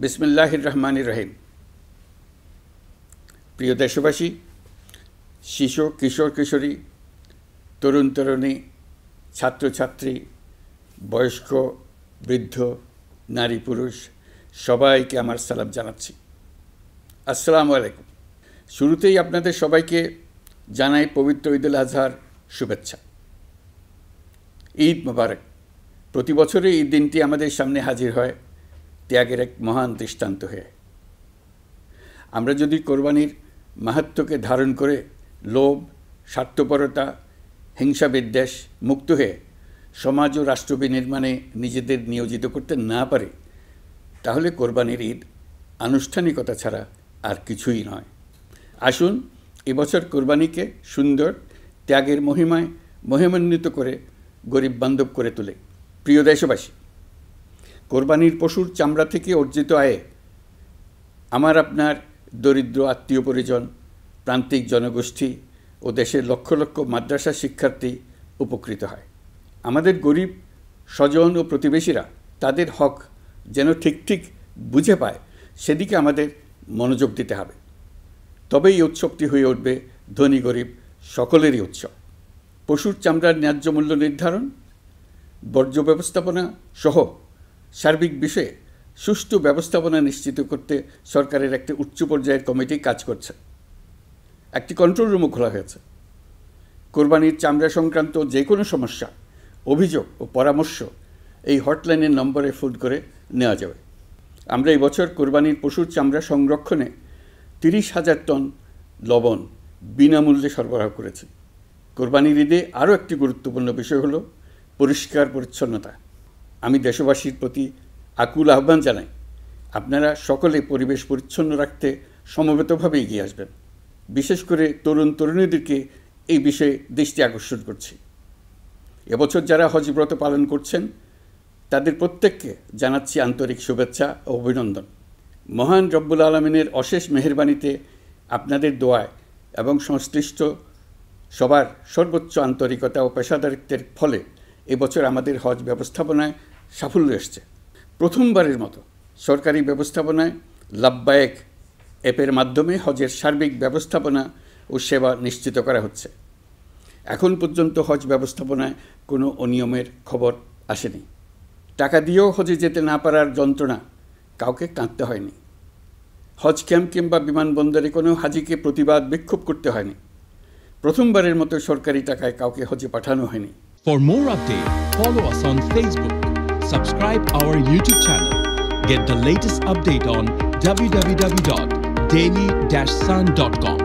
বিসমিল্লাহির রহমানির রহিম। প্রিয় দেশবাসী, শিশু, কিশোর কিশোরী, তরুণ তরুণী, ছাত্রছাত্রী, বয়স্ক, বৃদ্ধ, নারী পুরুষ সবাইকে আমার সালাম জানাচ্ছি। আসসালামু আলাইকুম। শুরুতেই আপনাদের সবাইকে জানাই পবিত্র ঈদুল আজহার শুভেচ্ছা। ঈদ মোবারক। প্রতি বছরই এই দিনটি আমাদের সামনে হাজির হয় ত্যাগের এক মহান দৃষ্টান্ত হয়ে। আমরা যদি কোরবানির মাহাত্ম্যকে ধারণ করে লোভ, স্বার্থপরতা, হিংসা বিদ্বেষ মুক্ত হয়ে সমাজ ও রাষ্ট্র বিনির্মাণে নিজেদের নিয়োজিত করতে না পারি, তাহলে কোরবানির ঈদ আনুষ্ঠানিকতা ছাড়া আর কিছুই নয়। আসুন এবছর কোরবানিকে সুন্দর, ত্যাগের মহিমায় মহিমান্বিত করে গরিব বান্ধব করে তোলে। প্রিয় দেশবাসী, কোরবানির পশুর চামড়া থেকে অর্জিত আয়ে আমার আপনার দরিদ্র আত্মীয় পরিজন, প্রান্তিক জনগোষ্ঠী ও দেশের লক্ষ লক্ষ মাদ্রাসা শিক্ষার্থী উপকৃত হয়। আমাদের গরিব স্বজন ও প্রতিবেশীরা তাদের হক যেন ঠিক বুঝে পায়, সেদিকে আমাদের মনোযোগ দিতে হবে। তবেই এই উৎসবটি হয়ে উঠবে ধনী গরিব সকলেরই উৎসব। পশুর চামড়ার ন্যায্য মূল্য নির্ধারণ, বর্জ্য ব্যবস্থাপনা সহ সার্বিক বিষয়ে সুষ্ঠু ব্যবস্থাপনা নিশ্চিত করতে সরকারের একটি উচ্চ পর্যায়ের কমিটি কাজ করছে। একটি কন্ট্রোল রুমও খোলা হয়েছে। কোরবানির চামড়া সংক্রান্ত যে কোনো সমস্যা, অভিযোগ ও পরামর্শ এই হটলাইনের নম্বরে ফোন করে নেওয়া যাবে। আমরা এই বছর কোরবানির পশুর চামড়া সংরক্ষণে 30,000 টন লবণ বিনামূল্যে সরবরাহ করেছি। কোরবানির ঈদে আরও একটি গুরুত্বপূর্ণ বিষয় হলো পরিষ্কার পরিচ্ছন্নতা। আমি দেশবাসীর প্রতি আকুল আহ্বান জানাই, আপনারা সকলে পরিবেশ পরিচ্ছন্ন রাখতে সমবেতভাবে এগিয়ে আসবেন। বিশেষ করে তরুণ তরুণীদেরকে এই বিষয়ে দৃষ্টি আকর্ষণ করছি। এবছর যারা হজ ব্রত পালন করছেন তাদের প্রত্যেককে জানাচ্ছি আন্তরিক শুভেচ্ছা ও অভিনন্দন। মহান রব্বুল আলামিনের অশেষ মেহেরবানিতে, আপনাদের দোয়ায় এবং সংশ্লিষ্ট সবার সর্বোচ্চ আন্তরিকতা ও পেশাদারিত্বের ফলে এবছর আমাদের হজ ব্যবস্থাপনায় সাফল্য এসছে। প্রথমবারের মতো সরকারি ব্যবস্থাপনায় লাব্বায়েক অ্যাপের মাধ্যমে হজের সার্বিক ব্যবস্থাপনা ও সেবা নিশ্চিত করা হচ্ছে। এখন পর্যন্ত হজ ব্যবস্থাপনায় কোনো অনিয়মের খবর আসেনি। টাকা দিয়েও হজে যেতে না পারার যন্ত্রণা কাউকে কাঁদতে হয়নি। হজ ক্যাম্প কিংবা বিমানবন্দরে কোনো হাজিকে প্রতিবাদ বিক্ষোভ করতে হয়নি। প্রথমবারের মতো সরকারি টাকায় কাউকে হজে পাঠানো হয়নি। For more updates, follow us on Facebook, subscribe our YouTube channel, get the latest update on www.daily-sun.com.